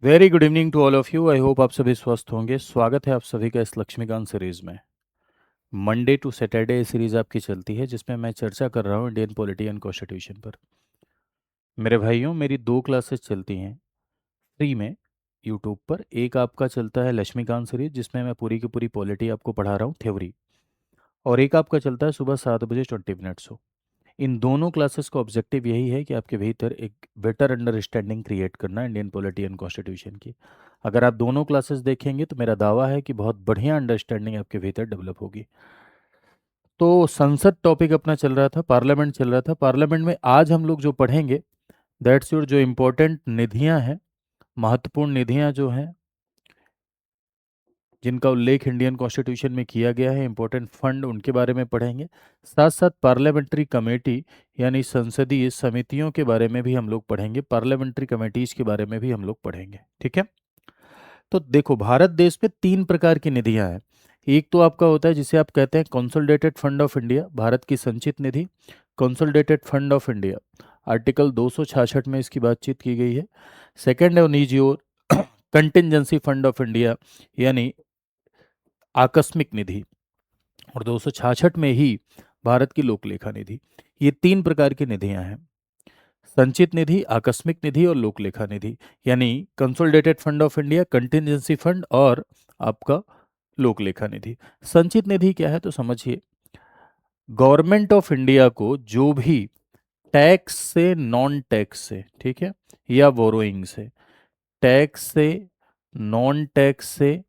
Very good evening to all of you. I hope आप सभी स्वस्थ होंगे। स्वागत है आप सभी का इस लक्ष्मीकांत सीरीज में। मंडे टू सैटरडे सीरीज आपकी चलती है जिसमें मैं चर्चा कर रहा हूँ इंडियन पॉलिटी एंड कॉन्स्टिट्यूशन पर। मेरे भाइयों, मेरी दो क्लासेस चलती हैं फ्री में यूट्यूब पर। एक आपका चलता है लक्ष्मीकांत सीरीज जिसमें मैं पूरी की पूरी पॉलिटी आपको पढ़ा रहा हूँ थ्योरी, और एक आपका चलता है सुबह 7 बजे 20 मिनट से। इन दोनों क्लासेस का ऑब्जेक्टिव यही है कि आपके भीतर एक बेटर अंडरस्टैंडिंग क्रिएट करना इंडियन पॉलिटी एंड कॉन्स्टिट्यूशन की। अगर आप दोनों क्लासेस देखेंगे तो मेरा दावा है कि बहुत बढ़िया अंडरस्टैंडिंग आपके भीतर डेवलप होगी। तो संसद टॉपिक अपना चल रहा था, पार्लियामेंट चल रहा था। पार्लियामेंट में आज हम लोग जो पढ़ेंगे, दैट्स योर जो इम्पोर्टेंट निधियां हैं, महत्वपूर्ण निधियां जो हैं जिनका उल्लेख इंडियन कॉन्स्टिट्यूशन में किया गया है, इंपॉर्टेंट फंड, उनके बारे में पढ़ेंगे। साथ साथ पार्लियामेंट्री कमेटी यानी संसदीय समितियों के बारे में भी हम लोग पढ़ेंगे, पार्लियामेंट्री कमेटीज के बारे में भी हम लोग पढ़ेंगे। ठीक है। तो देखो, भारत देश में तीन प्रकार की निधियां हैं। एक तो आपका होता है जिसे आप कहते हैं consolidated fund of India, Bharat की संचित निधि। Consolidated fund of India, article 266 में इसकी बातचीत की गई है। सेकंड है निजी और कंटिजेंसी फंड ऑफ इंडिया यानी आकस्मिक निधि, और 266 में ही भारत की लोक लेखा निधि। ये तीन प्रकार की निधियां हैं, संचित निधि, आकस्मिक निधि और लोक लेखा निधि, यानी consolidated fund of India, contingency fund और आपका लोक लेखा निधि। संचित निधि क्या है तो समझिए, गवर्नमेंट ऑफ इंडिया को जो भी टैक्स से, नॉन टैक्स से, ठीक है, या बोरोइंग से, टैक्स से, नॉन टैक्स से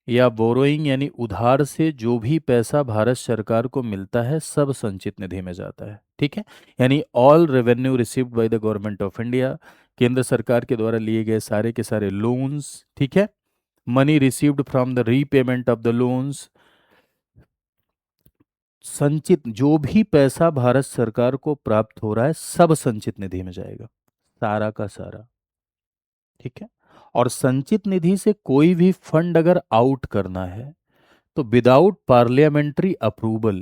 या बोरोइंग यानी उधार से जो भी पैसा भारत सरकार को मिलता है सब संचित निधि में जाता है। ठीक है। यानी all revenue received by the government of India, केंद्र सरकार के द्वारा लिए गए सारे के सारे लोन्स, ठीक है, money received from the repayment of the loans, संचित जो भी पैसा भारत सरकार को प्राप्त हो रहा है सब संचित निधि में जाएगा, सारा का सारा। ठीक है। और संचित निधि से कोई भी फंड अगर आउट करना है तो विदाउट पार्लियामेंट्री अप्रूवल,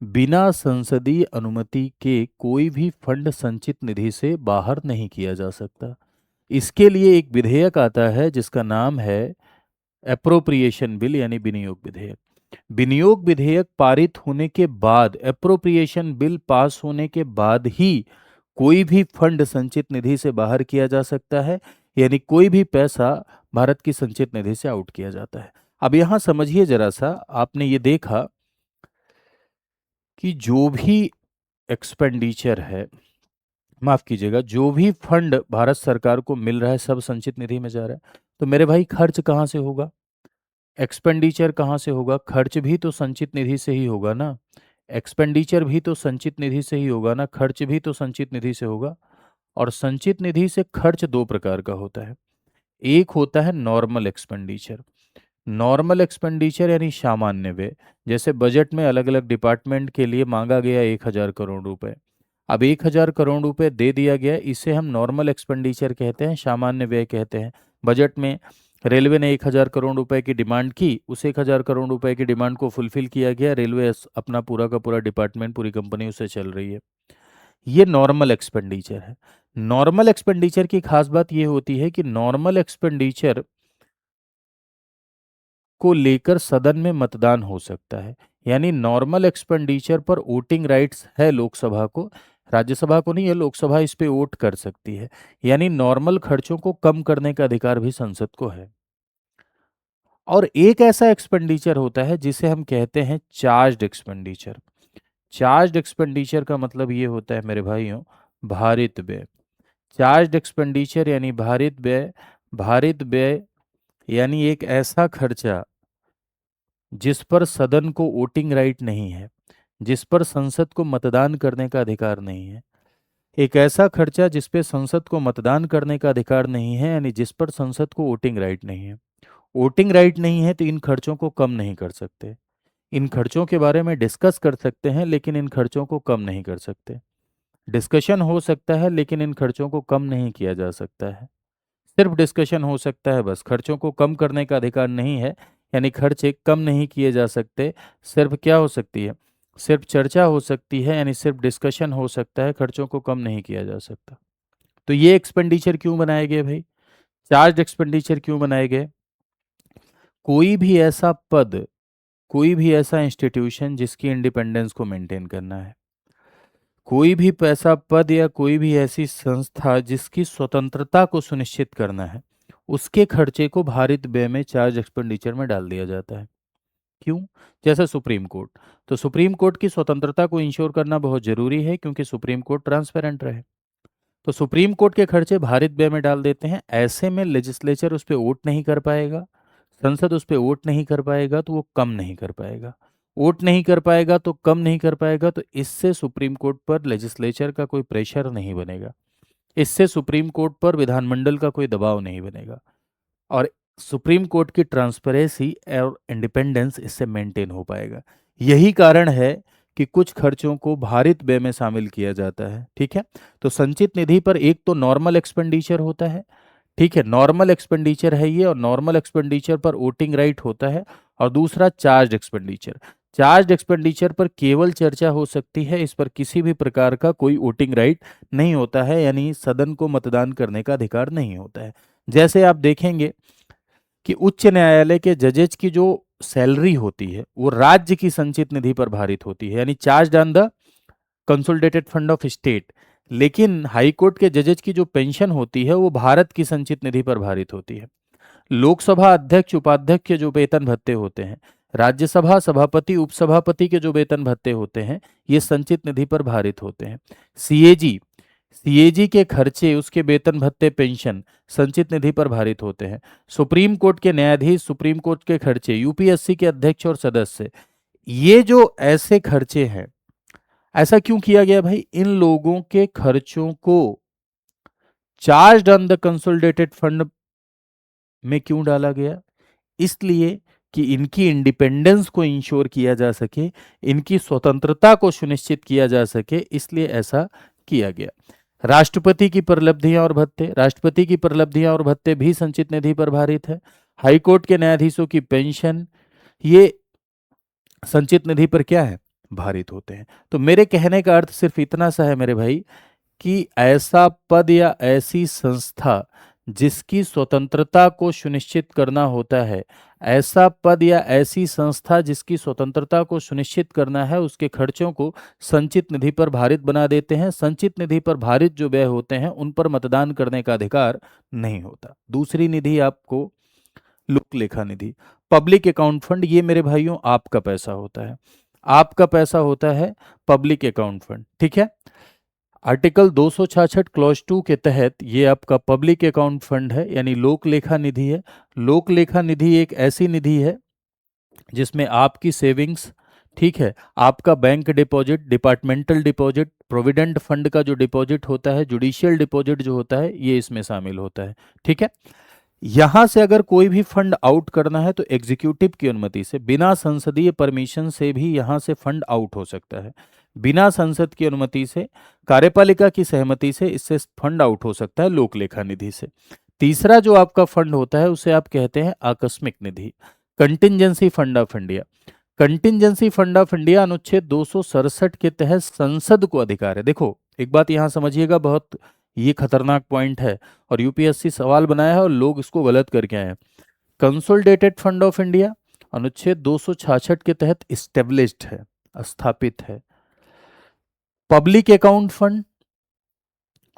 बिना संसदीय अनुमति के कोई भी फंड संचित निधि से बाहर नहीं किया जा सकता। इसके लिए एक विधेयक आता है जिसका नाम है एप्रोप्रिएशन बिल यानी विनियोग विधेयक। विनियोग विधेयक पारित होने के बाद, एप्रोप्रिएशन बिल पास होने के बाद ही कोई भी फंड संचित निधि से बाहर किया जा सकता है, यानी कोई भी पैसा भारत की संचित निधि से आउट किया जाता है। अब यहां समझिए जरा सा, आपने ये देखा कि जो भी एक्सपेंडिचर है, माफ कीजिएगा, जो भी फंड भारत सरकार को मिल रहा है सब संचित निधि में जा रहा है। तो मेरे भाई खर्च कहाँ से होगा, एक्सपेंडिचर कहाँ से होगा? खर्च भी तो संचित निधि से ही होगा ना, एक्सपेंडिचर भी तो संचित निधि से ही होगा ना, खर्च भी तो संचित निधि से होगा। और संचित निधि से खर्च दो प्रकार का होता है। एक होता है नॉर्मल एक्सपेंडिचर। नॉर्मल एक्सपेंडिचर यानी सामान्य व्यय, जैसे बजट में अलग अलग डिपार्टमेंट के लिए मांगा गया 1,000 करोड़ रुपए। अब 1,000 करोड़ रुपए दे दिया गया, इसे हम नॉर्मल एक्सपेंडिचर कहते हैं, सामान्य व्यय कहते हैं। बजट में रेलवे ने 1,000 करोड़ रुपए की डिमांड की, उस 1,000 करोड़ रुपए की डिमांड को फुलफिल किया गया, रेलवे अपना पूरा का पूरा डिपार्टमेंट, पूरी कंपनी उससे चल रही है। ये नॉर्मल एक्सपेंडिचर है। नॉर्मल एक्सपेंडिचर की खास बात यह होती है कि नॉर्मल एक्सपेंडिचर को लेकर सदन में मतदान हो सकता है। यानी नॉर्मल एक्सपेंडिचर पर वोटिंग राइट्स है लोकसभा को, राज्यसभा को नहीं है, लोकसभा इस पे वोट कर सकती है। यानी नॉर्मल खर्चों को कम करने का अधिकार भी संसद को है। और एक ऐसा एक्सपेंडिचर होता है जिसे हम कहते हैं चार्ज्ड एक्सपेंडिचर। चार्ज्ड एक्सपेंडिचर का मतलब ये होता है मेरे भाइयों, भारित व्यय। चार्ज्ड एक्सपेंडिचर यानी भारित व्यय। भारित व्यय यानी एक ऐसा खर्चा जिस पर सदन को वोटिंग राइट नहीं है, जिस पर संसद को मतदान करने का अधिकार नहीं है। एक ऐसा खर्चा जिस पे संसद को मतदान करने का अधिकार नहीं है, यानी जिस पर संसद को वोटिंग राइट नहीं है। वोटिंग राइट नहीं है तो इन खर्चों को कम नहीं कर सकते। इन खर्चों के बारे में डिस्कस कर सकते हैं लेकिन इन खर्चों को कम नहीं कर सकते। डिस्कशन हो सकता है लेकिन इन खर्चों को कम नहीं किया जा सकता है। सिर्फ डिस्कशन हो सकता है, बस खर्चों को कम करने का अधिकार नहीं है, यानी खर्चे कम नहीं किए जा सकते। सिर्फ क्या हो सकती है, सिर्फ चर्चा हो सकती है, यानी सिर्फ डिस्कशन हो सकता है, खर्चों को कम नहीं किया जा सकता। तो ये एक्सपेंडिचर क्यों बनाए गए भाई? चार्ज एक्सपेंडिचर क्यों बनाए गए? कोई भी ऐसा पद, कोई भी ऐसा इंस्टीट्यूशन जिसकी इंडिपेंडेंस को मेंटेन करना है, कोई भी पैसा पद या कोई भी ऐसी संस्था जिसकी स्वतंत्रता को सुनिश्चित करना है, उसके खर्चे को भारित व्यय में चार्ज एक्सपेंडिचर में डाल दिया जाता है। क्यों? जैसे सुप्रीम कोर्ट, तो सुप्रीम कोर्ट की स्वतंत्रता को इंश्योर करना बहुत जरूरी है क्योंकि सुप्रीम कोर्ट ट्रांसपेरेंट रहे। तो सुप्रीम कोर्ट के खर्चे भारित व्यय में डाल देते हैं। ऐसे में लेजिस्लेचर उस पर वोट नहीं कर पाएगा, संसद उस पर वोट नहीं कर पाएगा, तो वो कम नहीं कर पाएगा। वोट नहीं कर पाएगा तो कम नहीं कर पाएगा, तो इससे सुप्रीम कोर्ट पर लेजिस्लेचर का कोई प्रेशर नहीं बनेगा, इससे सुप्रीम कोर्ट पर विधानमंडल का कोई दबाव नहीं बनेगा, और सुप्रीम कोर्ट की ट्रांसपेरेंसी और इंडिपेंडेंस इससे मेंटेन हो पाएगा। यही कारण है कि कुछ खर्चों को भारित व्यय में शामिल किया जाता है। ठीक है, तो संचित निधि पर एक तो नॉर्मल एक्सपेंडिचर होता है, ठीक है, नॉर्मल एक्सपेंडिचर है ये, और नॉर्मल एक्सपेंडिचर पर वोटिंग राइट होता है। और दूसरा चार्ज एक्सपेंडिचर, चार्ज एक्सपेंडिचर पर केवल चर्चा हो सकती है, इस पर किसी भी प्रकार का कोई वोटिंग राइट नहीं होता है, यानी सदन को मतदान करने का अधिकार नहीं होता है। जैसे आप देखेंगे कि उच्च न्यायालय के जजेज की जो सैलरी होती है वो राज्य की संचित निधि पर भारित होती है, यानी charge on the consolidated fund of state. लेकिन हाई कोर्ट के जजेज की जो पेंशन होती है वो भारत की संचित निधि पर भारित होती है। लोकसभा अध्यक्ष उपाध्यक्ष के जो वेतन भत्ते होते हैं, राज्यसभा सभापति उपसभापति के जो वेतन भत्ते होते हैं, ये संचित निधि पर भारित होते हैं। सीएजी, सीएजी के खर्चे, उसके वेतन भत्ते पेंशन संचित निधि पर भारित होते हैं। सुप्रीम कोर्ट के न्यायाधीश, सुप्रीम कोर्ट के खर्चे, यूपीएससी के अध्यक्ष और सदस्य, ये जो ऐसे खर्चे हैं, ऐसा क्यों किया गया भाई? इन लोगों के खर्चों को charge on the consolidated fund में क्यों डाला गया? इसलिए कि इनकी इंडिपेंडेंस को इंश्योर किया जा सके, इनकी स्वतंत्रता को सुनिश्चित किया जा सके, इसलिए ऐसा किया गया। राष्ट्रपति की प्रलब्धियां और भत्ते, राष्ट्रपति की प्रलब्धियां और भत्ते भी संचित निधि पर भारित है। हाईकोर्ट के न्यायाधीशों की पेंशन, ये संचित निधि पर क्या है? भारित होते हैं। तो मेरे कहने का अर्थ सिर्फ इतना सा है मेरे भाई, कि ऐसा पद या ऐसी संस्था जिसकी स्वतंत्रता को सुनिश्चित करना होता है, ऐसा पद या ऐसी संस्था जिसकी स्वतंत्रता को सुनिश्चित करना है, उसके खर्चों को संचित निधि पर भारित बना देते हैं। संचित निधि पर भारित जो व्यय होते हैं उन पर मतदान करने का अधिकार नहीं होता। दूसरी निधि आपको लोक लेखा निधि, पब्लिक अकाउंट फंड, ये मेरे भाइयों आपका पैसा होता है, आपका पैसा होता है पब्लिक अकाउंट फंड। ठीक है, आर्टिकल 266 क्लॉज 2 के तहत ये आपका पब्लिक अकाउंट फंड है, यानी लोक लेखा निधि है। लोक लेखा निधि एक ऐसी निधि है जिसमें आपकी सेविंग्स, ठीक है, आपका bank deposit, departmental deposit, provident fund का जो डिपॉजिट होता है, जुडिशियल डिपॉजिट जो होता है, ये इसमें शामिल होता है। ठीक है, यहां से अगर कोई भी फंड आउट करना है तो एग्जीक्यूटिव की अनुमति से, बिना संसदीय परमिशन से भी यहां से फंड आउट हो सकता है। बिना संसद की अनुमति से, कार्यपालिका की सहमति से इससे फंड आउट हो सकता है लोक लेखा निधि से। तीसरा जो आपका फंड होता है उसे आप कहते हैं आकस्मिक निधि, contingency fund of India. Contingency fund of India अनुच्छेद 267 के तहत संसद को अधिकार है। देखो एक बात यहां समझिएगा, बहुत ये खतरनाक पॉइंट है और यूपीएससी सवाल बनाया है और लोग इसको गलत करके आए हैं। कंसोलिडेटेड फंड ऑफ इंडिया अनुच्छेद 266 के तहत स्टेब्लिश्ड है, स्थापित है। पब्लिक अकाउंट फंड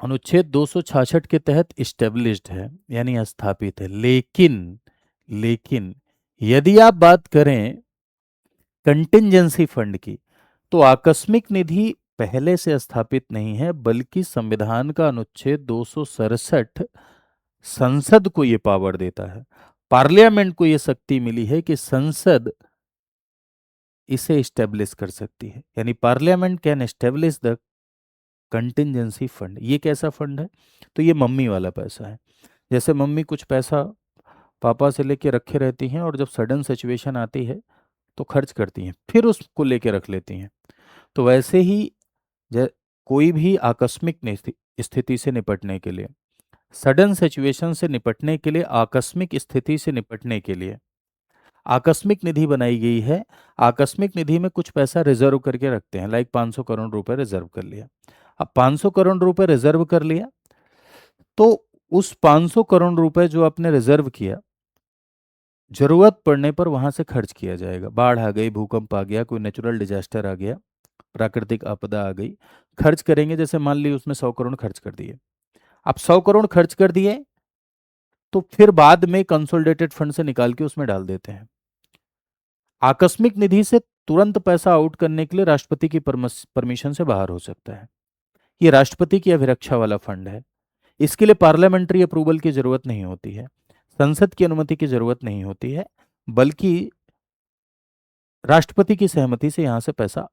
अनुच्छेद 266 के तहत स्टेब्लिश्ड है, यानी स्थापित है। लेकिन लेकिन यदि आप बात करें कंटिंजेंसी फंड की, तो आकस्मिक निधि पहले से स्थापित नहीं है, बल्कि संविधान का अनुच्छेद 267 संसद को यह पावर देता है, पार्लियामेंट को यह शक्ति मिली है कि संसद इसे स्टेब्लिश कर सकती है, यानी parliament can establish the contingency fund. ये कैसा फंड है? तो ये मम्मी वाला पैसा है। जैसे मम्मी कुछ पैसा पापा से लेके रखे रहती हैं और जब सडन सिचुएशन आती है तो खर्च करती हैं, फिर उसको लेके रख लेती हैं। तो वैसे ही कोई भी आकस्मिक स्थिति से निपटने के लिए, सडन सिचुएशन से निपटने के लिए, आकस्मिक स्थिति से निपटने के लिए आकस्मिक निधि बनाई गई है। आकस्मिक निधि में कुछ पैसा रिजर्व करके रखते हैं, लाइक 500 करोड़ रुपए रिजर्व कर लिया। अब 500 करोड़ रुपए रिजर्व कर लिया तो उस 500 करोड़ रुपए जो आपने रिजर्व किया, जरूरत पड़ने पर वहां से खर्च किया जाएगा। बाढ़ आ गई, भूकंप आ गया, कोई नेचुरल डिजास्टर आ गया, प्राकृतिक आपदा आ गई, खर्च करेंगे। जैसे मान ली उसमें 100 करोड़ खर्च कर दिए, अब 100 करोड़ खर्च कर दिए तो फिर बाद में कंसोलिडेटेड फंड से निकाल के उसमें डाल देते हैं। आकस्मिक निधि से तुरंत पैसा आउट करने के लिए राष्ट्रपति की परमिशन से बाहर हो सकता है। ये राष्ट्रपति की अभिरक्षा वाला फंड है। इसके लिए पार्लियामेंट्री अप्रूवल की जरूरत नहीं होती है, संसद की अनुमति की जरूरत नहीं होती है, बल्कि राष्ट्रपति की सहमति से यहां से पैसा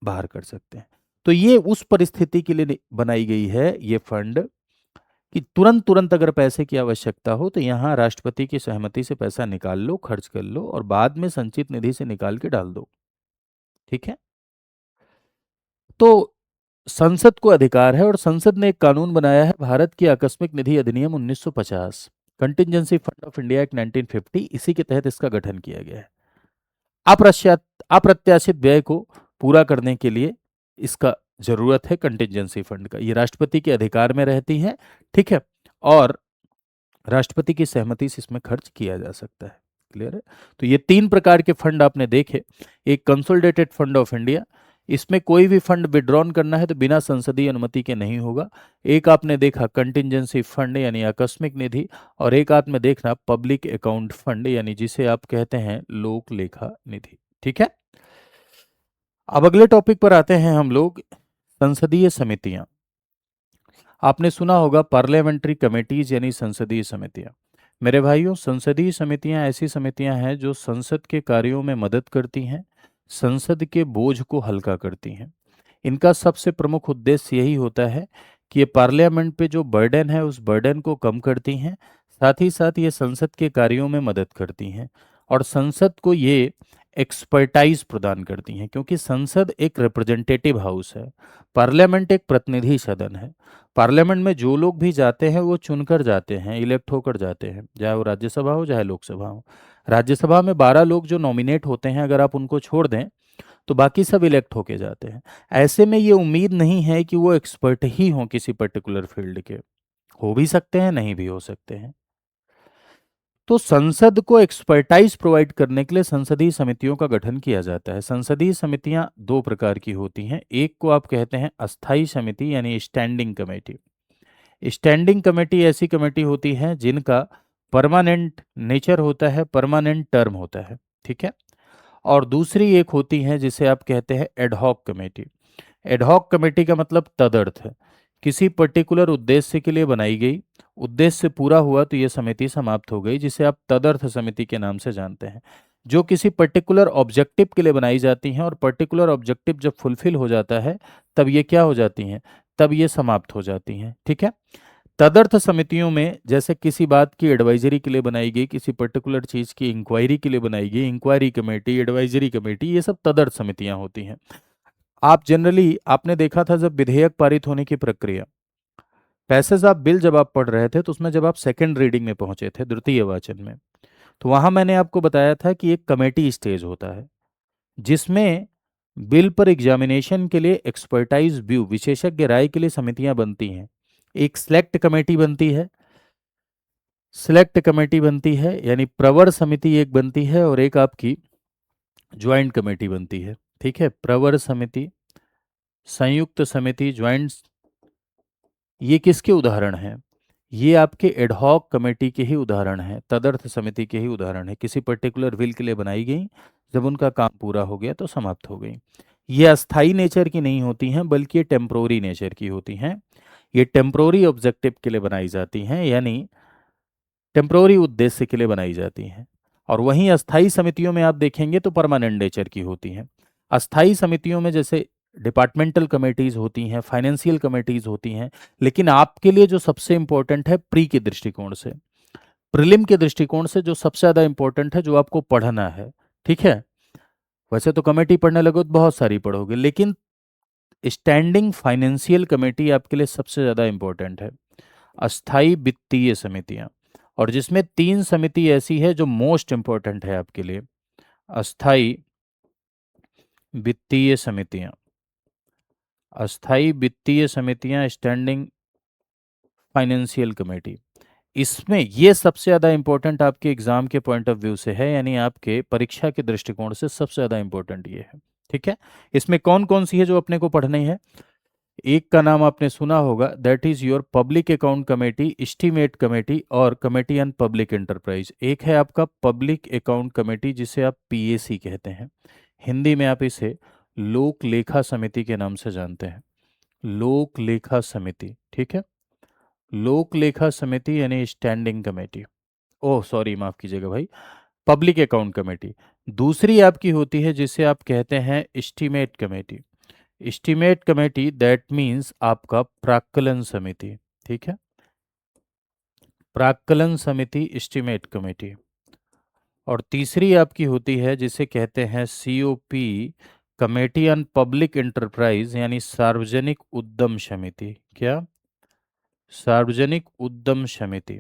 बाहर कर सकते हैं। तो ये उस परिस्थिति के लिए बनाई गई है ये फंड कि तुरंत तुरंत अगर पैसे की आवश्यकता हो तो यहाँ राष्ट्रपति की सहमति से पैसा निकाल लो, खर्च कर लो और बाद में संचित निधि से निकाल के डाल दो। ठीक है। तो संसद को अधिकार है और संसद ने एक कानून बनाया है, भारत की आकस्मिक निधि अधिनियम 1950, contingency fund of India act 1950। इसी के तहत इसका गठन किया गया है। अप्रत्याशित व्यय को पूरा करने के लिए इसका जरूरत है कंटिजेंसी फंड का। ये राष्ट्रपति के अधिकार में रहती है। ठीक है। और राष्ट्रपति की सहमति से इसमें खर्च किया जा सकता है। क्लियर है। तो ये तीन प्रकार के फंड आपने देखे। एक कंसोलिडेटेड फंड ऑफ इंडिया, इसमें कोई भी फंड विड्रॉन करना है तो बिना संसदीय अनुमति के नहीं होगा। एक आपने देखा कंटिजेंसी फंड यानी आकस्मिक निधि, और एक आपने देखना पब्लिक अकाउंट फंड यानी जिसे आप कहते हैं लोक लेखा निधि। ठीक है। अब अगले टॉपिक पर आते हैं हम लोग, संसदीय समितियां। आपने सुना होगा पार्लियामेंट्री कमेटीज यानी संसदीय समितियां। मेरे भाइयों, संसदीय समितियां ऐसी समितियां हैं जो संसद के कार्यों में मदद करती हैं, संसद के बोझ को हल्का करती हैं। इनका सबसे प्रमुख उद्देश्य यही होता है कि ये पार्लियामेंट पे जो बर्डन है उस बर्डन को कम करती हैं, साथ ही साथ ये संसद के कार्यों में मदद करती हैं और संसद को ये एक्सपर्टाइज प्रदान करती हैं, क्योंकि संसद एक रिप्रेजेंटेटिव हाउस है, पार्लियामेंट एक प्रतिनिधि सदन है। पार्लियामेंट में जो लोग भी जाते हैं वो चुनकर जाते हैं, इलेक्ट होकर जाते हैं, चाहे वो राज्यसभा हो चाहे लोकसभा हो। राज्यसभा में 12 लोग जो नॉमिनेट होते हैं, अगर आप उनको छोड़ दें तो बाकी सब इलेक्ट होके जाते हैं। ऐसे में ये उम्मीद नहीं है कि वो एक्सपर्ट ही हों किसी पर्टिकुलर फील्ड के, हो भी सकते हैं नहीं भी हो सकते हैं। तो संसद को एक्सपर्टाइज प्रोवाइड करने के लिए संसदीय समितियों का गठन किया जाता है। संसदीय समितियां दो प्रकार की होती हैं। एक को आप कहते हैं अस्थाई समिति यानी स्टैंडिंग कमेटी। स्टैंडिंग कमेटी ऐसी कमेटी होती है जिनका परमानेंट नेचर होता है, परमानेंट टर्म होता है। ठीक है। और दूसरी एक होती है जिसे आप कहते हैं एडहॉक कमेटी। एडहॉक कमेटी का मतलब तदर्थ है, किसी पर्टिकुलर उद्देश्य के लिए बनाई गई, उद्देश्य पूरा हुआ तो यह समिति समाप्त हो गई, जिसे आप तदर्थ समिति के नाम से जानते हैं। जो किसी पर्टिकुलर ऑब्जेक्टिव के लिए बनाई जाती हैं और पर्टिकुलर ऑब्जेक्टिव जब फुलफिल हो जाता है तब ये क्या हो जाती हैं, तब ये समाप्त हो जाती हैं। ठीक है। तदर्थ समितियों में जैसे किसी बात की एडवाइजरी के लिए बनाई गई, किसी पर्टिकुलर चीज की इंक्वायरी के लिए बनाई गई, इंक्वायरी कमेटी, एडवाइजरी कमेटी, ये सब तदर्थ समितियां होती हैं। आप जनरली आपने देखा था जब विधेयक पारित होने की प्रक्रिया, पैसेज ऑफ बिल जब आप पढ़ रहे थे तो उसमें जब आप सेकंड रीडिंग में पहुंचे थे, द्वितीय वाचन में, तो वहां मैंने आपको बताया था कि एक कमेटी स्टेज होता है जिसमें बिल पर एग्जामिनेशन के लिए एक्सपर्टाइज व्यू, विशेषज्ञ राय के लिए समितियां बनती हैं। एक सिलेक्ट कमेटी बनती है, सिलेक्ट कमेटी बनती है यानी प्रवर समिति एक बनती है, और एक आपकी ज्वाइंट कमेटी बनती है। ठीक है। प्रवर समिति, संयुक्त समिति, ज्वाइंट, ये किसके उदाहरण हैं? ये आपके एडहॉक कमेटी के ही उदाहरण हैं, तदर्थ समिति के ही उदाहरण है। किसी पर्टिकुलर बिल के लिए बनाई गई, जब उनका काम पूरा हो गया तो समाप्त हो गई। ये अस्थाई नेचर की नहीं होती हैं बल्कि ये टेम्प्रोरी नेचर की होती हैं। ये टेम्प्रोरी ऑब्जेक्टिव के लिए बनाई जाती हैं, यानी टेम्प्रोरी उद्देश्य के लिए बनाई जाती हैं। और वहीं अस्थाई समितियों में आप देखेंगे तो परमानेंट नेचर की होती हैं। अस्थाई समितियों में जैसे डिपार्टमेंटल कमेटीज होती हैं, फाइनेंशियल कमेटीज होती हैं, लेकिन आपके लिए जो सबसे इंपॉर्टेंट है प्री के दृष्टिकोण से, प्रीलिम के दृष्टिकोण से जो सबसे ज़्यादा इंपॉर्टेंट है, जो आपको पढ़ना है। ठीक है। वैसे तो कमेटी पढ़ने लगो तो बहुत सारी पढ़ोगे, लेकिन स्टैंडिंग फाइनेंशियल कमेटी आपके लिए सबसे ज़्यादा इंपॉर्टेंट है, अस्थाई वित्तीय समितियां। और जिसमें तीन समिति ऐसी है जो मोस्ट इंपॉर्टेंट है आपके लिए, अस्थाई वित्तीय समितियां, अस्थाई वित्तीय समितियां, स्टैंडिंग फाइनेंशियल कमेटी। इसमें ये सबसे ज़्यादा इंपॉर्टेंट आपके एग्जाम के पॉइंट ऑफ व्यू से है, यानी आपके परीक्षा के दृष्टिकोण से सबसे ज़्यादा इंपॉर्टेंट ये है। ठीक है, इसमें कौन कौन सी है जो अपने को पढ़नी है? एक का नाम आपने सुना होगा, that is your public account committee, estimate committee और कमेटी ऑन पब्लिक एंटरप्राइज। एक है आपका पब्लिक अकाउंट कमेटी जिसे आप पीएसी कहते हैं, हिंदी में आप इसे लोक लेखा समिति के नाम से जानते हैं। लोक लेखा समिति, ठीक है, लोक लेखा समिति यानी स्टैंडिंग कमेटी। ओह सॉरी, माफ कीजिएगा भाई, पब्लिक अकाउंट कमेटी। दूसरी आपकी होती है जिसे आप कहते हैं estimate committee. Estimate committee that means आपका प्राक्कलन समिति। ठीक है, प्राक्कलन समिति, एस्टीमेट कमेटी। और तीसरी आपकी होती है जिसे कहते हैं COP, committee on public enterprise यानी सार्वजनिक उद्यम समिति। क्या? सार्वजनिक उद्यम समिति।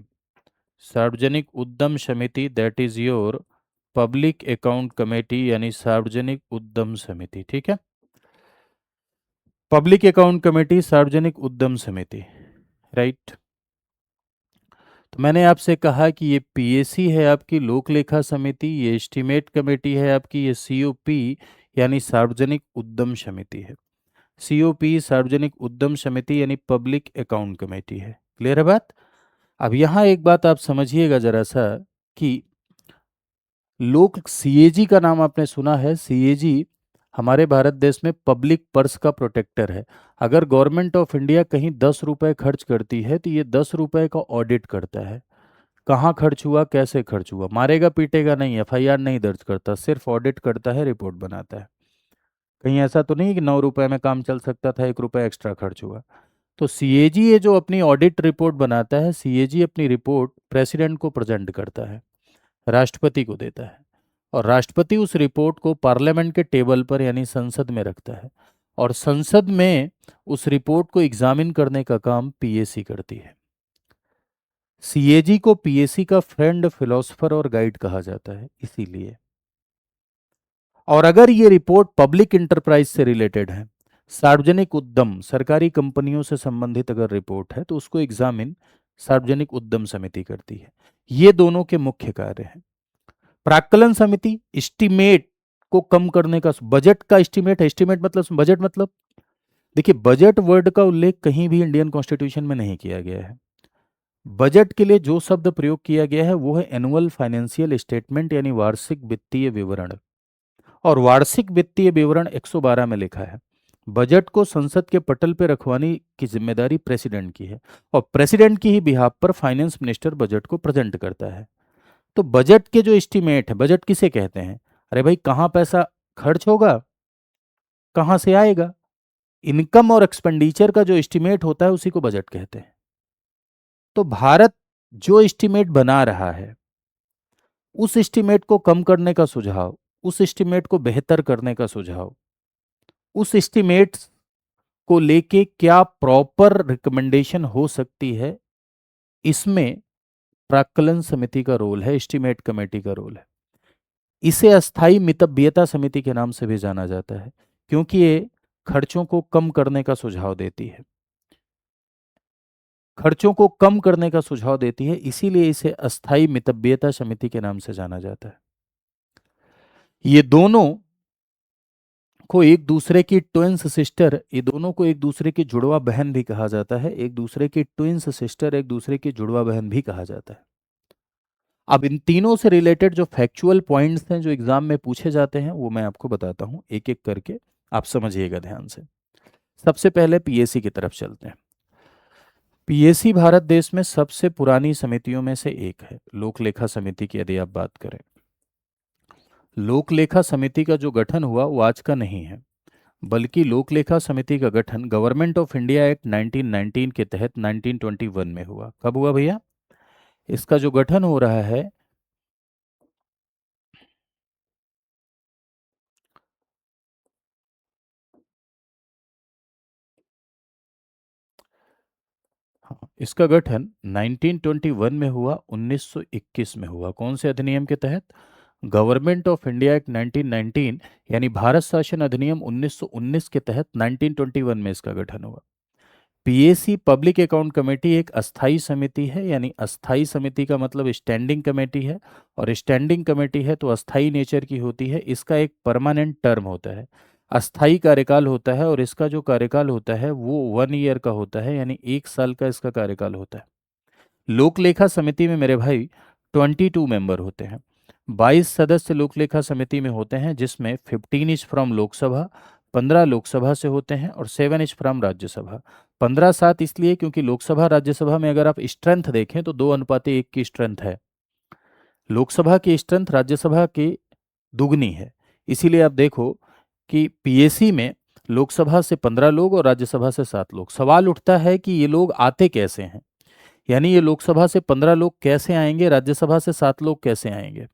सार्वजनिक उद्यम समिति that is your public account committee यानी सार्वजनिक उद्यम समिति। ठीक है, पब्लिक अकाउंट कमेटी, सार्वजनिक उद्यम समिति, राइट। तो मैंने आपसे कहा कि ये पीएसी है आपकी लोक लेखा समिति, ये एस्टीमेट कमेटी है आपकी, ये सीओपी यानी सार्वजनिक उद्यम समिति है। सीओपी सार्वजनिक उद्यम समिति यानी पब्लिक अकाउंट कमेटी है। क्लियर है बात? अब यहाँ एक बात आप समझिएगा जरा सा कि लोक सीएजी का नाम आपने सुना है। सीएजी हमारे भारत देश में पब्लिक पर्स का प्रोटेक्टर है। अगर गवर्नमेंट ऑफ इंडिया कहीं 10 रुपए खर्च करती है तो ये 10 रुपए का ऑडिट करता है, कहाँ खर्च हुआ, कैसे खर्च हुआ। मारेगा पीटेगा नहीं, एफआईआर नहीं दर्ज करता, सिर्फ ऑडिट करता है, रिपोर्ट बनाता है। कहीं ऐसा तो नहीं कि 9 रुपए में काम चल सकता था, 1 रुपया एक्स्ट्रा खर्च हुआ। तो सीएजी ये जो अपनी ऑडिट रिपोर्ट बनाता है, सीएजी अपनी रिपोर्ट प्रेसिडेंट को प्रेजेंट करता है, राष्ट्रपति को देता है, और राष्ट्रपति उस रिपोर्ट को पार्लियामेंट के टेबल पर यानी संसद में रखता है, और संसद में उस रिपोर्ट को एग्जामिन करने का काम पीएसी करती है। सीएजी को पीएसी का फ्रेंड, फिलोसफर और गाइड कहा जाता है इसीलिए। और अगर ये रिपोर्ट पब्लिक इंटरप्राइज से रिलेटेड है, सार्वजनिक उद्यम, सरकारी कंपनियों से संबंधित अगर रिपोर्ट है, तो उसको एग्जामिन सार्वजनिक उद्यम समिति करती है। ये दोनों के मुख्य कार्य हैं। प्राक्कलन समिति एस्टीमेट को कम करने का, बजट का एस्टीमेट है, एस्टीमेट मतलब बजट, मतलब देखिए बजट वर्ड का उल्लेख कहीं भी इंडियन कॉन्स्टिट्यूशन में नहीं किया गया है। बजट के लिए जो शब्द प्रयोग किया गया है वो है एनुअल फाइनेंशियल स्टेटमेंट यानी वार्षिक वित्तीय विवरण, और वार्षिक वित्तीय विवरण 112 में लिखा है। बजट को संसद के पटल पर रखवाने की जिम्मेदारी प्रेसिडेंट की है, और प्रेसिडेंट की ही बिहाफ पर फाइनेंस मिनिस्टर बजट को प्रेजेंट करता है। तो बजट के जो एस्टीमेट है, बजट किसे कहते हैं? अरे भाई, कहाँ पैसा खर्च होगा, कहाँ से आएगा, इनकम और एक्सपेंडिचर का जो एस्टीमेट होता है उसी को बजट कहते हैं। तो भारत जो एस्टीमेट बना रहा है, उस एस्टीमेट को कम करने का सुझाव, उस एस्टीमेट को बेहतर करने का सुझाव, उस एस्टीमेट को लेके क्या प्रॉपर रिकमेंडेशन हो सकती है, इसमें प्राक्कलन समिति का रोल है, एस्टीमेट कमेटी का रोल है। इसे अस्थाई मितव्ययता समिति के नाम से भी जाना जाता है, क्योंकि ये खर्चों को कम करने का सुझाव देती है, खर्चों को कम करने का सुझाव देती है, इसीलिए इसे अस्थाई मितव्ययता समिति के नाम से जाना जाता है। ये दोनों को एक दूसरे की ट्विंस सिस्टर, ये दोनों को एक दूसरे की जुड़वा बहन भी कहा जाता है। एक दूसरे की ट्विंस सिस्टर, एक दूसरे की जुड़वा बहन भी कहा जाता है। अब इन तीनों से रिलेटेड जो फैक्चुअल पॉइंट्स हैं जो एग्जाम में पूछे जाते हैं वो मैं आपको बताता हूं एक एक करके, आप समझिएगा ध्यान से। सबसे पहले पीएसी की तरफ चलते हैं। पीएसी भारत देश में सबसे पुरानी समितियों में से एक है। लोक लेखा समिति की यदि आप बात करें, लोक लेखा समिति का जो गठन हुआ वो आज का नहीं है, बल्कि लोक लेखा समिति का गठन गवर्नमेंट ऑफ इंडिया एक्ट 1919 के तहत 1921 में हुआ। कब हुआ भैया? इसका जो गठन हो रहा है, हाँ, इसका गठन 1921 में हुआ, 1921 में हुआ। कौन से अधिनियम के तहत? गवर्नमेंट ऑफ इंडिया एक्ट 1919 यानी भारत शासन अधिनियम 1919 के तहत 1921 में इसका गठन हुआ। पीएसी पब्लिक अकाउंट कमेटी एक अस्थाई समिति है, यानी अस्थाई समिति का मतलब स्टैंडिंग कमेटी है, और स्टैंडिंग कमेटी है तो अस्थाई नेचर की होती है। इसका एक परमानेंट टर्म होता है, अस्थाई कार्यकाल होता है, और इसका जो कार्यकाल होता है वो 1 ईयर का होता है, यानी 1 साल का इसका कार्यकाल होता है। लोक लेखा समिति में मेरे भाई 22 मेंबर होते हैं। 22 सदस्य लोक लेखा समिति में होते हैं, जिसमें 15 इज फ्रॉम लोकसभा, 15 लोकसभा से होते हैं, और 7 इज फ्रॉम राज्यसभा। 15-7 इसलिए क्योंकि लोकसभा राज्यसभा में अगर आप स्ट्रेंथ देखें तो 2:1 की स्ट्रेंथ है। लोकसभा की स्ट्रेंथ राज्यसभा की दुगनी है। इसीलिए आप देखो कि पीएसी में लोकसभा से 15 लोग और राज्यसभा से 7 लोग। सवाल उठता है कि ये लोग आते कैसे हैं, यानी ये लोकसभा से 15 लोग कैसे आएंगे, राज्यसभा से 7 लोग कैसे आएंगे।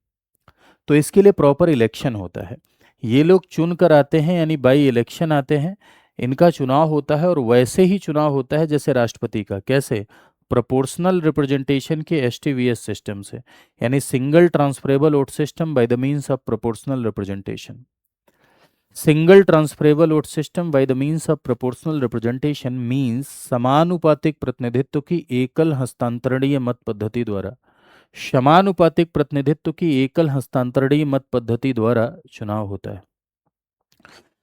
तो इसके लिए प्रॉपर इलेक्शन होता है। ये लोग चुन कर आते हैं, यानी बाई इलेक्शन आते हैं। इनका चुनाव होता है, और वैसे ही चुनाव होता है जैसे राष्ट्रपति का। कैसे? प्रोपोर्शनल रिप्रेजेंटेशन के एसटीवीएस सिस्टम से, यानी single transferable vote system by the means of proportional representation. Single transferable vote system by the means of proportional representation means समानुपातिक प्रतिनिधित्व की एकल हस्तांतरणीय मत पद्धति द्वारा, समानुपातिक प्रतिनिधित्व की एकल हस्तांतरणीय मत पद्धति द्वारा चुनाव होता है।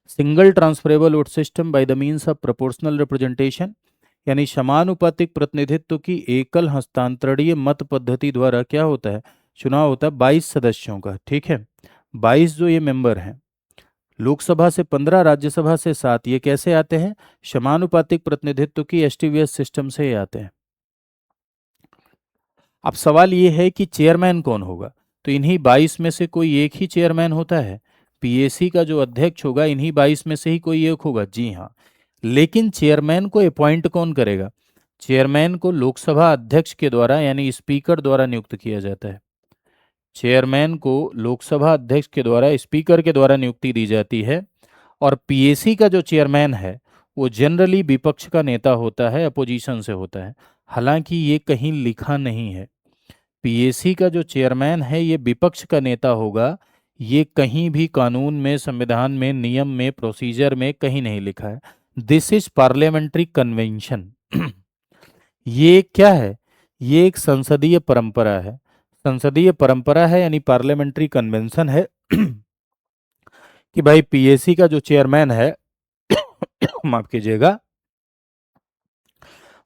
Single transferable vote system by the means of proportional representation, यानी समानुपातिक प्रतिनिधित्व की एकल हस्तांतरणीय मत पद्धति द्वारा क्या होता है? चुनाव होता है 22 सदस्यों का। ठीक है, 22 जो ये मेंबर हैं, लोकसभा से 15, राज्यसभा से 7, ये कैसे आते हैं? समानुपातिक प्रतिनिधित्व की एसटीवीएस सिस्टम से ये आते हैं। अब सवाल ये है कि चेयरमैन कौन होगा? तो इन्हीं 22 में से कोई एक ही चेयरमैन होता है। पीएसी का जो अध्यक्ष होगा इन्हीं 22 में से ही कोई एक होगा। जी हाँ, लेकिन चेयरमैन को अपॉइंट कौन करेगा? चेयरमैन को लोकसभा अध्यक्ष के द्वारा, यानी स्पीकर द्वारा नियुक्त किया जाता है। चेयरमैन को लोकसभा अध्यक्ष के द्वारा, स्पीकर के द्वारा नियुक्ति दी जाती है। और पीएसी का जो चेयरमैन है वो जनरली विपक्ष का नेता होता है, अपोजिशन से होता है। हालांकि ये कहीं लिखा नहीं है, पीएसी का जो चेयरमैन है ये विपक्ष का नेता होगा। ये कहीं भी कानून में, संविधान में, नियम में, प्रोसीजर में कहीं नहीं लिखा है। This is parliamentary convention. ये क्या है? ये एक संसदीय परंपरा है। संसदीय परंपरा है, यानी पार्लियामेंट्री कन्वेंशन है कि भाई पीएसी का जो चेयरमैन है माफ कीजिएगा,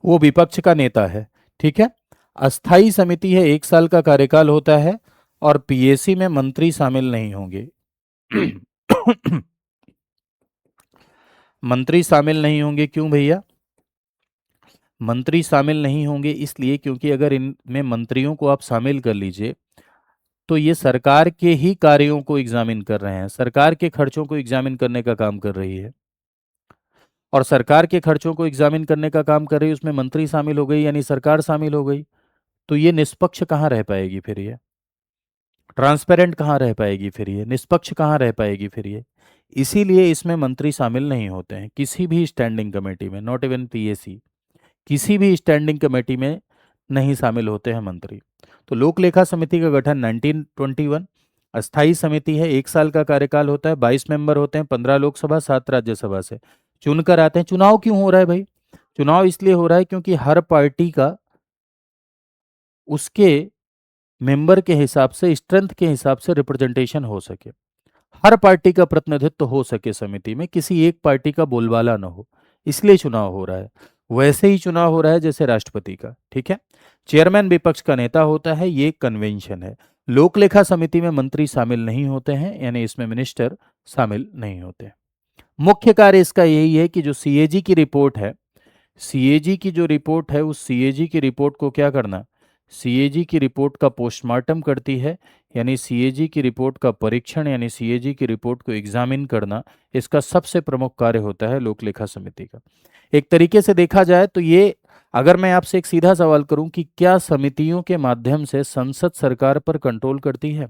वो विपक्ष का नेता है। ठीक है, अस्थाई समिति है, 1 साल का कार्यकाल होता है, और पीएसी में मंत्री शामिल नहीं होंगे। मंत्री शामिल नहीं होंगे, क्यों भैया? मंत्री शामिल नहीं होंगे इसलिए क्योंकि अगर इनमें मंत्रियों को आप शामिल कर लीजिए तो ये सरकार के ही कार्यों को एग्जामिन कर रहे हैं, सरकार के खर्चों को एग्जामिन करने का काम कर रही है। और सरकार के खर्चों को एग्जामिन करने का काम कर रही है, उसमें मंत्री शामिल हो गई, यानी सरकार शामिल हो गई। तो ये निष्पक्ष कहाँ रह पाएगी फिर? ये ट्रांसपेरेंट कहाँ रह पाएगी फिर? ये निष्पक्ष कहाँ रह पाएगी फिर? ये इसीलिए इसमें मंत्री शामिल नहीं होते हैं किसी भी स्टैंडिंग कमेटी में, नॉट इवन पीएसी। किसी भी स्टैंडिंग कमेटी में नहीं शामिल होते हैं मंत्री। तो लोक लेखा समिति का गठन 1921, अस्थाई समिति है, 1 साल का कार्यकाल होता है, 22 मेंबर होते हैं, 15 लोकसभा, 7 राज्यसभा से चुनकर आते हैं। चुनाव क्यों हो रहा है भाई? चुनाव इसलिए हो रहा है क्योंकि हर पार्टी का उसके मेंबर के हिसाब से, स्ट्रेंथ के हिसाब से रिप्रेजेंटेशन हो सके, हर पार्टी का प्रतिनिधित्व हो सके समिति में, किसी एक पार्टी का बोलबाला ना हो, इसलिए चुनाव हो रहा है। वैसे ही चुनाव हो रहा है जैसे राष्ट्रपति का। ठीक है, चेयरमैन विपक्ष का नेता होता है, ये कन्वेंशन है। लोक लेखा समिति में मंत्री शामिल नहीं होते हैं, यानी इसमें मिनिस्टर शामिल नहीं होते हैं। मुख्य कार्य इसका यही है कि जो सीएजी की रिपोर्ट है, सीएजी की जो रिपोर्ट है, उस सीएजी की रिपोर्ट को क्या करना? सीएजी की रिपोर्ट का पोस्टमार्टम करती है, यानी सीएजी की रिपोर्ट का परीक्षण, यानी सीएजी की रिपोर्ट को एग्जामिन करना, इसका सबसे प्रमुख कार्य होता है लोक लेखा समिति का। एक तरीके से देखा जाए तो ये, अगर मैं आपसे एक सीधा सवाल करूं कि क्या समितियों के माध्यम से संसद सरकार पर कंट्रोल करती है?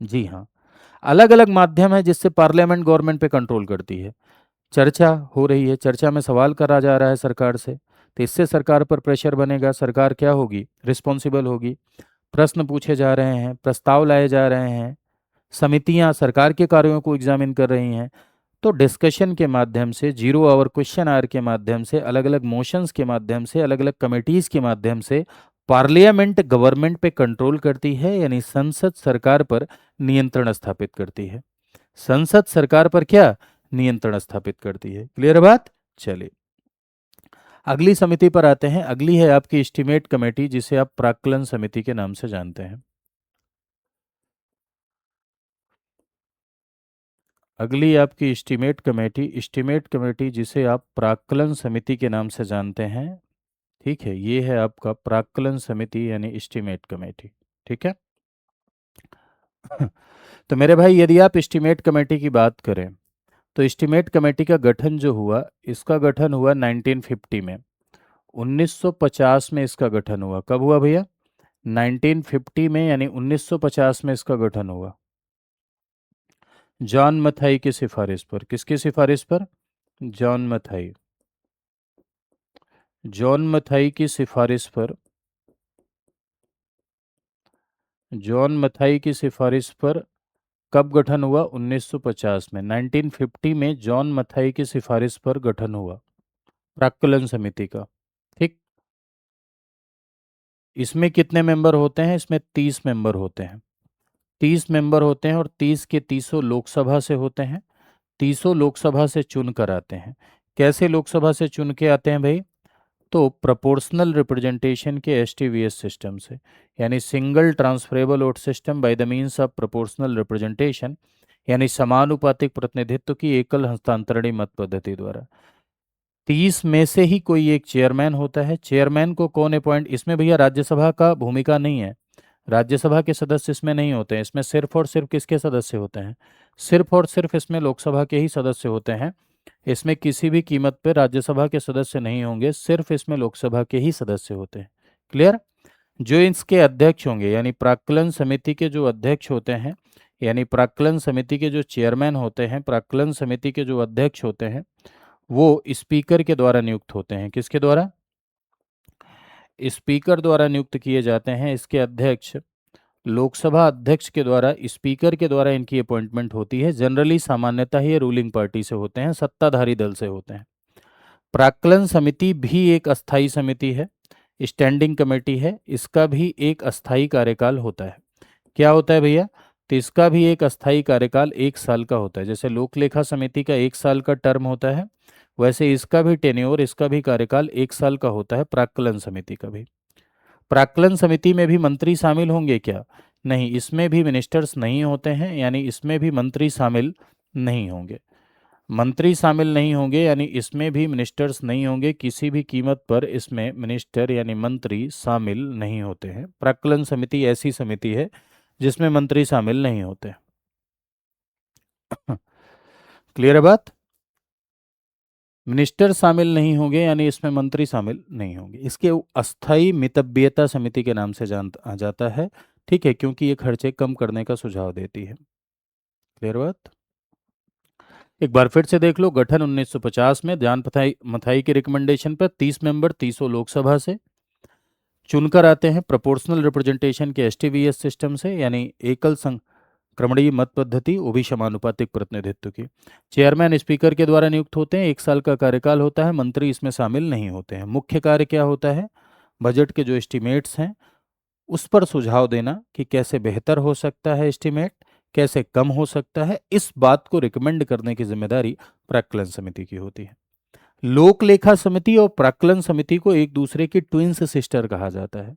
जी हाँ, अलग अलग माध्यम है जिससे पार्लियामेंट गवर्नमेंट पे कंट्रोल करती है। चर्चा हो रही है, चर्चा में सवाल करा जा रहा है सरकार से, तो इससे सरकार पर प्रेशर बनेगा, सरकार क्या होगी? रिस्पॉन्सिबल होगी। प्रश्न पूछे जा रहे हैं, प्रस्ताव लाए जा रहे हैं, समितियां सरकार के कार्यों को एग्जामिन कर रही हैं, तो डिस्कशन के माध्यम से, जीरो आवर क्वेश्चन आवर के माध्यम से, अलग अलग मोशंस के माध्यम से, अलग अलग कमेटीज के माध्यम से पार्लियामेंट गवर्नमेंट पे कंट्रोल करती है, यानी संसद सरकार पर नियंत्रण स्थापित करती है। संसद सरकार पर क्या नियंत्रण स्थापित करती है। क्लियर है बात। चलिए अगली समिति पर आते हैं। अगली है आपकी एस्टीमेट कमेटी, जिसे आप प्राक्कलन समिति के नाम से जानते हैं। अगली आपकी एस्टीमेट कमेटी जिसे आप प्राक्कलन समिति के नाम से जानते हैं। ठीक है, ये है आपका प्राक्कलन समिति यानी एस्टीमेट कमेटी। ठीक है। तो मेरे भाई यदि आप एस्टीमेट कमेटी की बात करें तो एस्टीमेट कमेटी का गठन जो हुआ, इसका गठन हुआ 1950 में। 1950 में इसका गठन हुआ। कब हुआ भैया? 1950 में, यानी 1950 में इसका गठन हुआ। जॉन मथाई की सिफारिश पर। किसकी सिफारिश पर? जॉन मथाई। जॉन मथाई की सिफारिश पर। जॉन मथाई की सिफारिश पर कब गठन हुआ? 1950 में। 1950 में जॉन मथाई की सिफारिश पर गठन हुआ प्राक्कलन समिति का। ठीक। इसमें कितने मेंबर होते हैं? इसमें 30 मेंबर होते हैं। 30 मेंबर होते हैं और 30 के 30 लोकसभा से होते हैं। 30 लोकसभा से चुन कर आते हैं। कैसे लोकसभा से चुन के आते हैं भाई? तो प्रोपोर्शनल रिप्रेजेंटेशन के एसटीवीएस सिस्टम से, यानी single transferable vote system by the means of proportional representation, यानी समानुपातिक प्रतिनिधित्व की एकल हस्तांतरणीय मत पद्धति द्वारा। 30 में से ही कोई एक चेयरमैन होता है। चेयरमैन को कौन अपॉइंट? इसमें भैया राज्यसभा का भूमिका नहीं है। राज्यसभा के सदस्य इसमें नहीं होते हैं। इसमें सिर्फ और सिर्फ किसके सदस्य होते हैं? सिर्फ और सिर्फ इसमें लोकसभा के ही सदस्य होते हैं। इसमें किसी भी कीमत पर राज्यसभा के सदस्य नहीं होंगे, सिर्फ इसमें लोकसभा के ही सदस्य होते हैं। क्लियर? जो इसके अध्यक्ष होंगे, यानी प्राक्कलन समिति के जो अध्यक्ष होते हैं, यानी प्राक्कलन समिति के जो चेयरमैन होते हैं, प्राक्कलन समिति के जो अध्यक्ष होते हैं, वो स्पीकर के द्वारा नियुक्त होते हैं। किसके द्वारा? स्पीकर द्वारा नियुक्त किए जाते हैं। इसके अध्यक्ष लोकसभा अध्यक्ष के द्वारा, स्पीकर के द्वारा इनकी अपॉइंटमेंट होती है। जनरली सामान्यतः ये रूलिंग पार्टी से होते हैं, सत्ताधारी दल से होते हैं। प्राक्कलन समिति भी एक अस्थाई समिति है, स्टैंडिंग कमेटी है। इसका भी एक अस्थाई कार्यकाल होता है। क्या होता है भैया? तो इसका भी एक अस्थाई कार्यकाल 1 साल का होता है। जैसे लोक लेखा समिति का 1 साल का टर्म होता है, वैसे इसका भी टेन्योर, इसका भी कार्यकाल 1 साल का होता है, प्राक्कलन समिति का भी। प्राक्कलन समिति में भी मंत्री शामिल होंगे क्या? नहीं, इसमें भी मिनिस्टर्स नहीं होते हैं, यानी इसमें भी मंत्री शामिल नहीं होंगे। मंत्री शामिल नहीं होंगे, यानी इसमें भी मिनिस्टर्स नहीं होंगे। किसी भी कीमत पर इसमें मिनिस्टर यानी मंत्री शामिल नहीं होते हैं। प्राक्कलन समिति ऐसी समिति है जिसमें मंत्री शामिल नहीं होते। क्लियर है बात? मिनिस्टर शामिल नहीं होंगे, यानी इसमें मंत्री शामिल नहीं होंगे। इसके अस्थाई मितव्ययता समिति के नाम से जाता है। ठीक है, क्योंकि ये खर्चे कम करने का सुझाव देती है। क्लियर बात? एक बार फिर से देख लो। गठन 1950 में जान मथाई मथाई के रिकमेंडेशन पर 30 मेंबर 30 लोकसभा से चुनकर आते हैं, प्रोपोर्शनल रिप्रेजेंटेशन के एसटीवीएस सिस्टम से, यानी एकल क्रमणीय मत पद्धति, वो भी समानुपातिक प्रतिनिधित्व की। चेयरमैन स्पीकर के द्वारा नियुक्त होते हैं। 1 साल का कार्यकाल होता है। मंत्री इसमें शामिल नहीं होते हैं। मुख्य कार्य क्या होता है? बजट के जो एस्टिमेट्स हैं उस पर सुझाव देना कि कैसे बेहतर हो सकता है एस्टिमेट, कैसे कम हो सकता है, इस बात को रिकमेंड करने की जिम्मेदारी प्राक्कलन समिति की होती है। लोक लेखा समिति और प्राक्कलन समिति को एक दूसरे की ट्विंस सिस्टर कहा जाता है।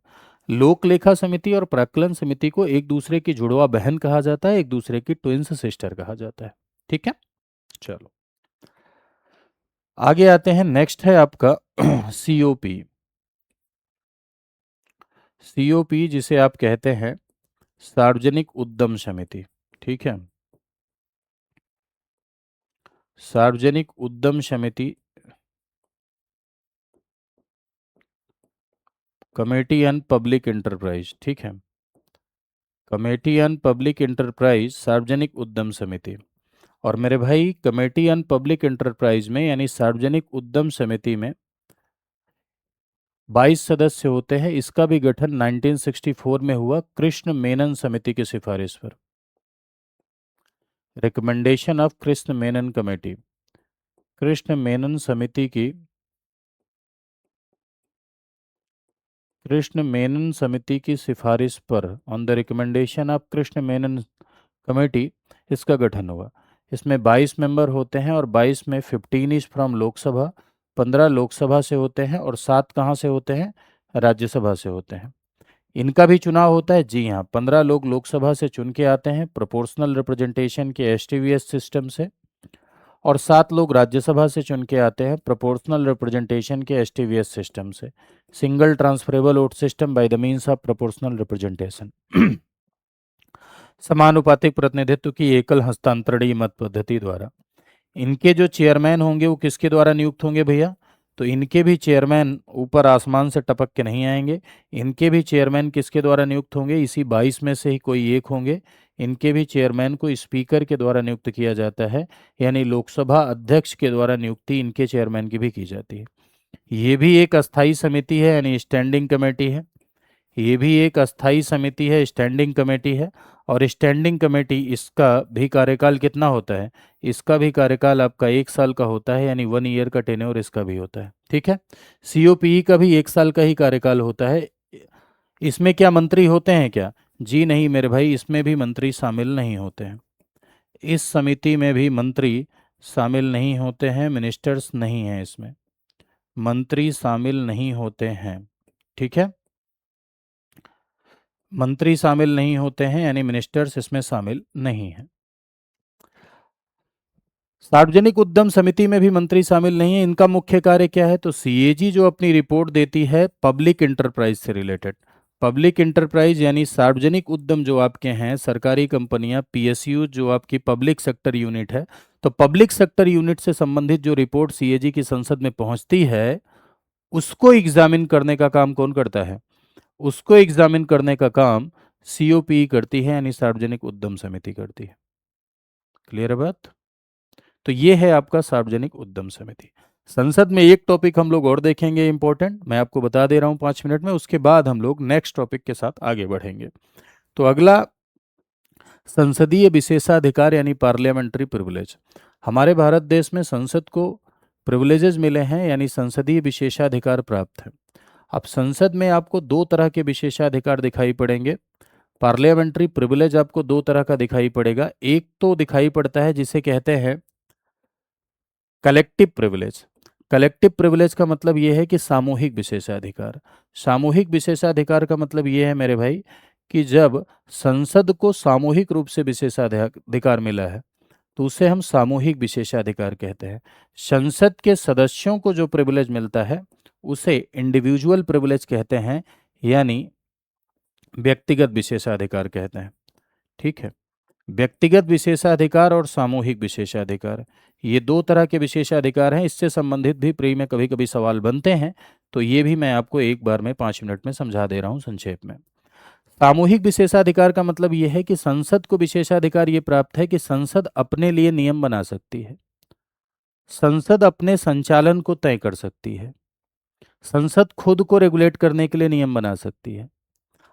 लोक लेखा समिति और प्राक्कलन समिति को एक दूसरे की जुड़वा बहन कहा जाता है, एक दूसरे की ट्विंस सिस्टर कहा जाता है। ठीक है, चलो आगे आते हैं। नेक्स्ट है आपका सीओपी। सीओपी जिसे आप कहते हैं सार्वजनिक उद्यम समिति। ठीक है, सार्वजनिक उद्यम समिति, कमेटी ऑन पब्लिक इंटरप्राइज। ठीक है, कमेटी ऑन पब्लिक इंटरप्राइज, सार्वजनिक उद्यम समिति। और मेरे भाई कमेटी ऑन पब्लिक इंटरप्राइज में, यानी सार्वजनिक उद्यम समिति में 22 सदस्य होते हैं। इसका भी गठन 1964 में हुआ, कृष्ण मेनन समिति की सिफारिश पर। Recommendation of Krishna Menon committee. Krishna Menon समिति की कृष्ण मेनन समिति की सिफारिश पर, on the recommendation of Krishna Menon committee, इसका गठन हुआ। इसमें 22 मेंबर होते हैं और 22 में 15 इज फ्रॉम लोकसभा, 15 लोकसभा से होते हैं और 7 कहाँ से होते हैं, राज्यसभा से होते हैं। इनका भी चुनाव होता है, जी हाँ, 15 लोग लोकसभा से चुन के आते हैं प्रोपोर्शनल रिप्रेजेंटेशन के एसटीवीएस सिस्टम से, और 7 लोग राज्यसभा से चुन के आते हैं प्रोपोर्शनल रिप्रेजेंटेशन के एसटीवीएस सिस्टम से, single transferable vote system by the means of proportional representation. समानुपातिक प्रतिनिधित्व की एकल हस्तांतरणीय मत पद्धति द्वारा। इनके जो चेयरमैन होंगे वो किसके द्वारा नियुक्त होंगे भैया, तो इनके भी चेयरमैन ऊपर आसमान से टपक के नहीं आएंगे। इनके भी चेयरमैन किसके द्वारा नियुक्त होंगे, इसी 22 में से ही कोई एक होंगे। इनके भी चेयरमैन को स्पीकर के द्वारा नियुक्त किया जाता है, यानी लोकसभा अध्यक्ष के द्वारा नियुक्ति इनके चेयरमैन की भी की जाती है। ये भी एक अस्थाई समिति है, यानी स्टैंडिंग कमेटी है। ये भी एक अस्थाई समिति है, स्टैंडिंग कमेटी है। और स्टैंडिंग कमेटी, इसका भी कार्यकाल कितना होता है, इसका भी कार्यकाल आपका 1 साल का होता है, यानी 1 ईयर का टेन्योर इसका भी होता है। ठीक है। सीओपीई का भी 1 साल का ही कार्यकाल होता है। इसमें क्या मंत्री होते हैं क्या, जी नहीं मेरे भाई, इसमें भी मंत्री शामिल नहीं होते हैं। इस समिति में भी मंत्री शामिल नहीं होते हैं, मिनिस्टर्स नहीं हैं इसमें, मंत्री शामिल नहीं होते हैं। ठीक है, मंत्री शामिल नहीं होते हैं, यानी मिनिस्टर्स इसमें शामिल नहीं हैं। सार्वजनिक उद्यम समिति में भी मंत्री शामिल नहीं है। इनका मुख्य कार्य क्या है, तो सीएजी जो अपनी रिपोर्ट देती है पब्लिक इंटरप्राइज से रिलेटेड, पब्लिक इंटरप्राइज यानी सार्वजनिक उद्यम जो आपके हैं, सरकारी कंपनियां, पीएसयू जो आपकी पब्लिक सेक्टर यूनिट है, तो पब्लिक सेक्टर यूनिट से संबंधित जो रिपोर्ट सीएजी की संसद में पहुंचती है, उसको एग्जामिन करने का काम कौन करता है, उसको एग्जामिन करने का काम सीओपी करती है, यानी सार्वजनिक उद्यम समिति करती है। क्लियर है बात। तो ये है आपका सार्वजनिक उद्यम समिति। संसद में एक टॉपिक हम लोग और देखेंगे इंपॉर्टेंट, मैं आपको बता दे रहा हूं 5 मिनट में, उसके बाद हम लोग नेक्स्ट टॉपिक के साथ आगे बढ़ेंगे। तो अगला, संसदीय विशेषाधिकार यानी पार्लियामेंट्री प्रिविलेज। हमारे भारत देश में संसद को प्रिविलेजेस मिले हैं, यानी संसदीय विशेषाधिकार प्राप्त है। अब संसद में आपको 2 तरह के विशेषाधिकार दिखाई पड़ेंगे। पार्लियामेंट्री प्रिविलेज आपको 2 तरह का दिखाई पड़ेगा। एक तो दिखाई पड़ता है जिसे कहते हैं कलेक्टिव प्रिविलेज। कलेक्टिव प्रिविलेज का मतलब यह है कि सामूहिक विशेषाधिकार। सामूहिक विशेषाधिकार का मतलब यह है मेरे भाई कि जब संसद को सामूहिक रूप से विशेषाधिकार मिला है, तो उसे हम सामूहिक विशेषाधिकार कहते हैं। संसद के सदस्यों को जो प्रिविलेज मिलता है उसे इंडिविजुअल प्रिविलेज कहते हैं, यानी व्यक्तिगत विशेषाधिकार कहते हैं। ठीक है, व्यक्तिगत विशेषाधिकार और सामूहिक विशेषाधिकार, ये 2 तरह के विशेषाधिकार हैं। इससे संबंधित भी प्री में कभी कभी सवाल बनते हैं, तो ये भी मैं आपको एक बार में 5 मिनट में समझा दे रहा हूँ संक्षेप में। सामूहिक विशेषाधिकार का मतलब यह है कि संसद को विशेषाधिकार ये प्राप्त है कि संसद अपने लिए नियम बना सकती है, संसद अपने संचालन को तय कर सकती है, संसद खुद को रेगुलेट करने के लिए नियम बना सकती है,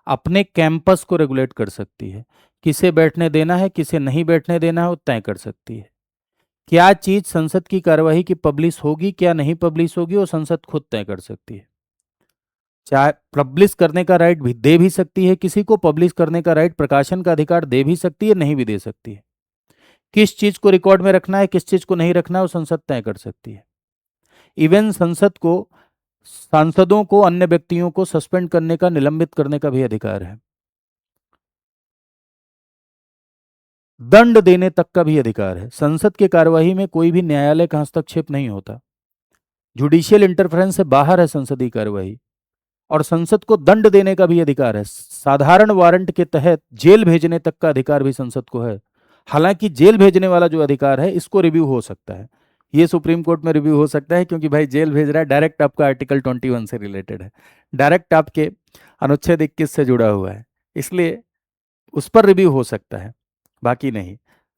अपने कैंपस को रेगुलेट कर सकती है, किसे बैठने देना है किसे नहीं बैठने देना है वो तय कर सकती है। क्या चीज संसद की कार्यवाही की पब्लिश होगी क्या नहीं पब्लिश होगी वो संसद खुद तय कर सकती है। चाहे पब्लिश करने का राइट भी दे भी सकती है, किसी को पब्लिश करने का राइट, प्रकाशन का अधिकार दे भी सकती है, नहीं भी दे सकती है। किस चीज को रिकॉर्ड में रखना है किस चीज को नहीं रखना है वो संसद तय कर सकती है। इवन संसद को सांसदों को, अन्य व्यक्तियों को सस्पेंड करने का, निलंबित करने का भी अधिकार है। दंड देने तक का भी अधिकार है। संसद की कार्यवाही में कोई भी न्यायालय का हस्तक्षेप नहीं होता, जुडिशियल इंटरफेरेंस से बाहर है संसदीय कार्यवाही। और संसद को दंड देने का भी अधिकार है, साधारण वारंट के तहत जेल भेजने तक का अधिकार भी संसद को है। हालांकि जेल भेजने वाला जो अधिकार है इसको रिव्यू हो सकता है, ये सुप्रीम कोर्ट में रिव्यू हो सकता है, क्योंकि भाई जेल भेज रहा है, डायरेक्ट आपका आर्टिकल 21 से रिलेटेड है, डायरेक्ट आपके अनुच्छेद 21 से जुड़ा हुआ है, इसलिए उस पर रिव्यू हो सकता है, बाकी नहीं।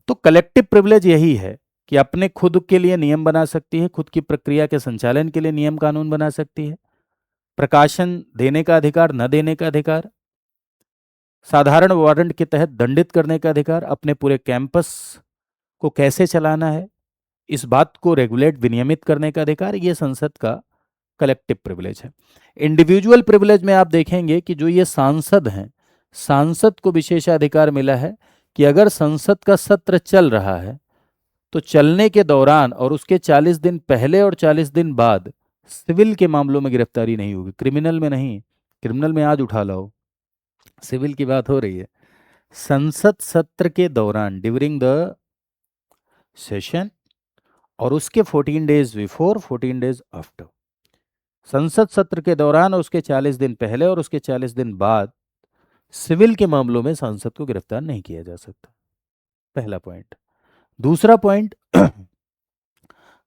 तो कलेक्टिव प्रिविलेज यही है कि अपने खुद के लिए नियम बना सकती है, खुद की प्रक्रिया के संचालन के लिए नियम कानून बना सकती है, प्रकाशन देने का अधिकार, न देने का अधिकार, साधारण वारंट के तहत दंडित करने का अधिकार, अपने पूरे कैंपस को कैसे चलाना है, इस बात को रेगुलेट विनियमित करने का अधिकार, ये संसद का कलेक्टिव प्रिविलेज है। इंडिविजुअल प्रिविलेज में आप देखेंगे कि जो ये सांसद हैं, सांसद को विशेषाधिकार मिला है कि अगर संसद का सत्र चल रहा है तो चलने के दौरान और उसके 40 दिन पहले और 40 दिन बाद सिविल के मामलों में गिरफ्तारी नहीं होगी, क्रिमिनल में नहीं। क्रिमिनल में आज उठा लाओ, सिविल की बात हो रही है। संसद सत्र के दौरान, ड्यूरिंग द सेशन, और उसके 14 डेज बिफोर, 14 डेज आफ्टर, संसद सत्र के दौरान और उसके 40 दिन पहले और उसके 40 दिन बाद सिविल के मामलों में सांसद को गिरफ्तार नहीं किया जा सकता। पहला पॉइंट। दूसरा पॉइंट,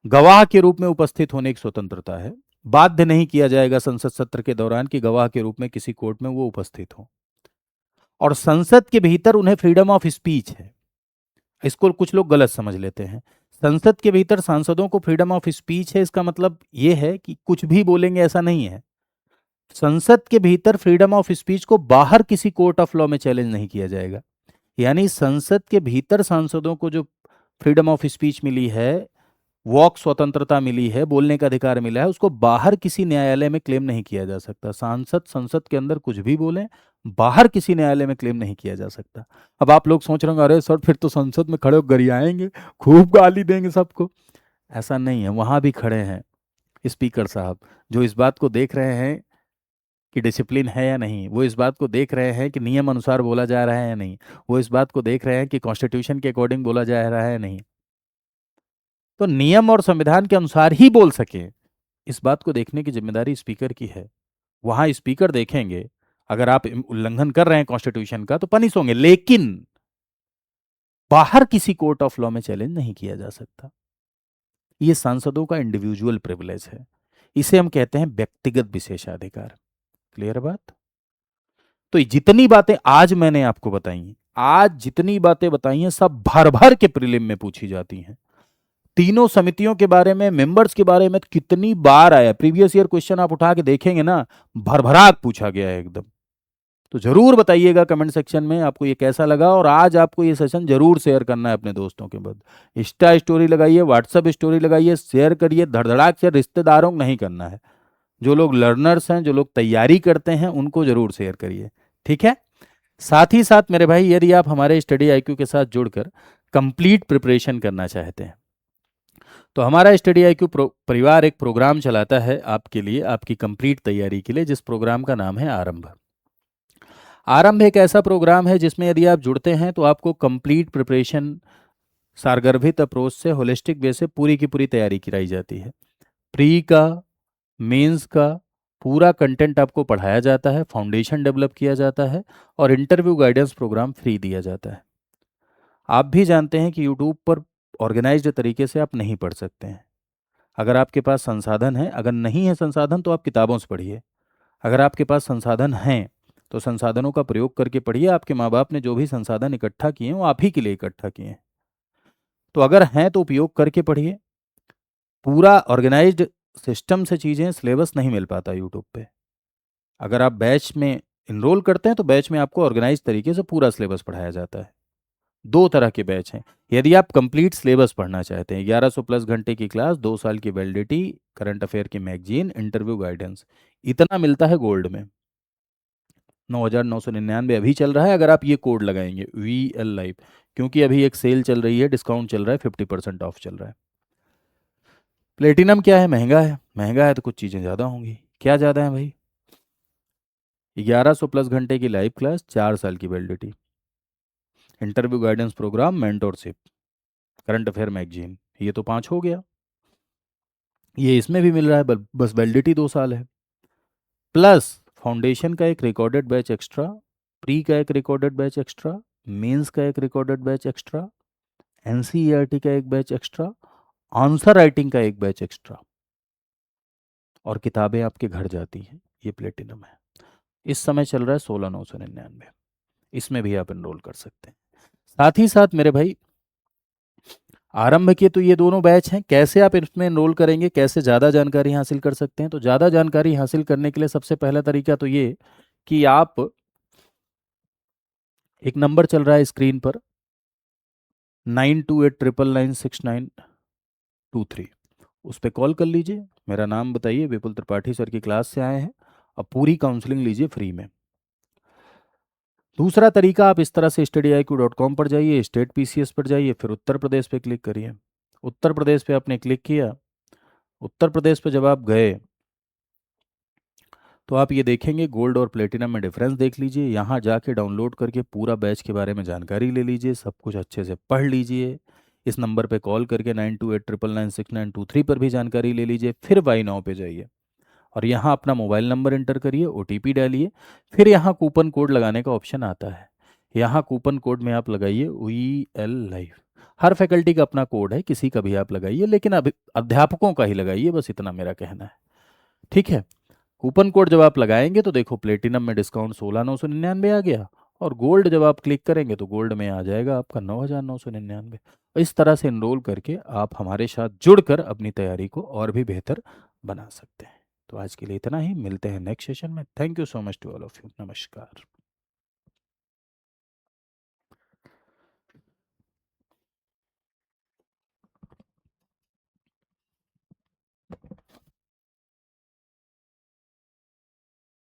गवाह के रूप में उपस्थित होने की स्वतंत्रता है। बाध्य नहीं किया जाएगा संसद सत्र के दौरान कि गवाह के रूप में किसी कोर्ट में वो उपस्थित हो। और संसद के भीतर उन्हें फ्रीडम ऑफ स्पीच है। इसको कुछ लोग गलत समझ लेते हैं। संसद के भीतर सांसदों को फ्रीडम ऑफ स्पीच है, इसका मतलब यह है कि कुछ भी बोलेंगे, ऐसा नहीं है। संसद के भीतर फ्रीडम ऑफ स्पीच को बाहर किसी कोर्ट ऑफ लॉ में चैलेंज नहीं किया जाएगा। यानी संसद के भीतर सांसदों को जो फ्रीडम ऑफ स्पीच मिली है, वॉक स्वतंत्रता मिली है, बोलने का अधिकार मिला है, उसको बाहर किसी न्यायालय में क्लेम नहीं किया जा सकता। सांसद संसद के अंदर कुछ भी बोले, बाहर किसी न्यायालय में क्लेम नहीं किया जा सकता। अब आप लोग सोच रहे होंगे, अरे सर फिर तो संसद में खड़े होकर गरियाएंगे, खूब गाली देंगे सबको। ऐसा नहीं है, वहां भी खड़े हैं स्पीकर साहब, जो इस बात को देख रहे हैं कि डिसिप्लिन है या नहीं, वो इस बात को देख रहे हैं कि नियम अनुसार बोला जा रहा है या नहीं, वो इस बात को देख रहे हैं कि कॉन्स्टिट्यूशन के अकॉर्डिंग बोला जा रहा है या नहीं। तो नियम और संविधान के अनुसार ही बोल सके, इस बात को देखने की जिम्मेदारी स्पीकर की है। वहां स्पीकर देखेंगे, अगर आप उल्लंघन कर रहे हैं कॉन्स्टिट्यूशन का तो पनिश होंगे, लेकिन बाहर किसी कोर्ट ऑफ लॉ में चैलेंज नहीं किया जा सकता। ये सांसदों का इंडिविजुअल प्रिविलेज है, इसे हम कहते हैं व्यक्तिगत विशेषाधिकार। क्लियर बात? तो जितनी बातें आज मैंने आपको बताई, आज जितनी बातें बताई हैं, सब भर भर के प्रीलिम में पूछी जाती हैं। तीनों समितियों के बारे में, मेंबर्स के बारे में कितनी बार आया, प्रीवियस ईयर क्वेश्चन आप उठा के देखेंगे ना, भरभराक पूछा गया है एकदम। तो जरूर बताइएगा कमेंट सेक्शन में आपको ये कैसा लगा, और आज आपको ये सेशन जरूर शेयर करना है अपने दोस्तों के बाद। इंस्टा स्टोरी लगाइए, व्हाट्सएप स्टोरी लगाइए, शेयर करिए, धड़धड़ाक से, रिश्तेदारों को नहीं करना है। जो लोग लर्नर्स हैं, जो लोग तैयारी करते हैं, उनको जरूर शेयर करिए, ठीक है। साथ ही साथ मेरे भाई, यदि आप हमारे स्टडी आईक्यू के साथ जुड़कर कंप्लीट प्रिपरेशन करना चाहते हैं तो हमारा स्टडी आईक्यू परिवार एक प्रोग्राम चलाता है आपके लिए, आपकी कंप्लीट तैयारी के लिए, जिस प्रोग्राम का नाम है आरंभ। आरंभ एक ऐसा प्रोग्राम है जिसमें यदि आप जुड़ते हैं तो आपको कंप्लीट प्रिपरेशन, सारगर्भित अप्रोच से, होलिस्टिक वे से पूरी की पूरी तैयारी कराई जाती है। प्री का, मेंस का पूरा कंटेंट आपको पढ़ाया जाता है, फाउंडेशन डेवलप किया जाता है, और इंटरव्यू गाइडेंस प्रोग्राम फ्री दिया जाता है। आप भी जानते हैं कि यूट्यूब पर ऑर्गेनाइज्ड तरीके से आप नहीं पढ़ सकते हैं। अगर आपके पास संसाधन है, अगर नहीं है संसाधन तो आप किताबों से पढ़िए। अगर आपके पास संसाधन हैं तो संसाधनों का प्रयोग करके पढ़िए। आपके माँ बाप ने जो भी संसाधन इकट्ठा किए हैं वो आप ही के लिए इकट्ठा किए हैं, तो अगर हैं तो उपयोग करके पढ़िए। पूरा ऑर्गेनाइज्ड सिस्टम से चीज़ें, सिलेबस नहीं मिल पाता यूट्यूब पे। अगर आप बैच में इनरोल करते हैं तो बैच में आपको ऑर्गेनाइज तरीके से पूरा सिलेबस पढ़ाया जाता है। दो तरह के बैच हैं। यदि आप कंप्लीट सिलेबस पढ़ना चाहते हैं, 1100 प्लस घंटे की क्लास, 2 साल की वैलिडिटी, करंट अफेयर की मैगजीन, इंटरव्यू गाइडेंस, इतना मिलता है गोल्ड में। 9,999 अभी चल रहा है अगर आप ये कोड लगाएंगे VL लाइव, क्योंकि अभी एक सेल चल रही है, डिस्काउंट चल रहा है, 50% ऑफ चल रहा है। प्लेटिनम क्या है? महंगा है। महंगा है तो कुछ चीज़ें ज़्यादा होंगी। क्या ज़्यादा है भाई? 1100 प्लस घंटे की लाइव क्लास, 4 साल की validity, interview guidance program, mentorship, current affair magazine, ये तो 5 हो गया। ये इसमें भी मिल रहा है, बस वैलिडिटी 2 साल है। प्लस फाउंडेशन का एक रिकॉर्डेड बैच एक्स्ट्रा, प्री का एक रिकॉर्डेड बैच एक्स्ट्रा, मेंस का एक रिकॉर्डेड बैच एक्स्ट्रा, NCERT का एक बैच एक्स्ट्रा, आंसर राइटिंग का एक बैच एक्स्ट्रा, और किताबें आपके घर जाती हैं। ये प्लेटिनम है। इस समय चल रहा है 16,999, इसमें भी आप एनरोल कर सकते हैं। साथ ही साथ मेरे भाई, आरंभ के तो ये दोनों बैच हैं। कैसे आप इसमें एनरोल करेंगे, कैसे ज़्यादा जानकारी हासिल कर सकते हैं? तो ज़्यादा जानकारी हासिल करने के लिए सबसे पहला तरीका तो ये कि आप, एक नंबर चल रहा है स्क्रीन पर, 9289996923, उस पर कॉल कर लीजिए। मेरा नाम बताइए, विपुल त्रिपाठी सर की क्लास से आए हैं। अब पूरी काउंसलिंग लीजिए फ्री में। दूसरा तरीका, आप इस तरह से studyIQ.com पर जाइए, स्टेट पीसीएस पर जाइए, फिर उत्तर प्रदेश पे क्लिक करिए। उत्तर प्रदेश पे आपने क्लिक किया। उत्तर प्रदेश पे जब आप गए तो आप ये देखेंगे गोल्ड और प्लेटिनम में डिफरेंस देख लीजिए। यहाँ जाके डाउनलोड करके पूरा बैच के बारे में जानकारी ले लीजिए, सब कुछ अच्छे से पढ़ लीजिए। इस नंबर पे कॉल करके 9289996923 पर भी जानकारी ले लीजिए। फिर बाई नाउ पे जाइए और यहाँ अपना मोबाइल नंबर एंटर करिए, ओटीपी डालिए। फिर यहाँ कूपन कोड लगाने का ऑप्शन आता है। यहाँ कूपन कोड में आप लगाइए VL लाइव। हर फैकल्टी का अपना कोड है, किसी का भी आप लगाइए, लेकिन अभी अध्यापकों का ही लगाइए, बस इतना मेरा कहना है। ठीक है। कूपन कोड जब आप लगाएंगे तो देखो प्लेटिनम में डिस्काउंट 16,999 आ गया, और गोल्ड जब आप क्लिक करेंगे तो गोल्ड में आ जाएगा आपका 9,999। इस तरह से इनरोल करके आप हमारे साथ जुड़कर अपनी तैयारी को और भी बेहतर बना सकते हैं। तो आज के लिए इतना ही, मिलते हैं नेक्स्ट सेशन में। Thank you so much to all of you. नमस्कार।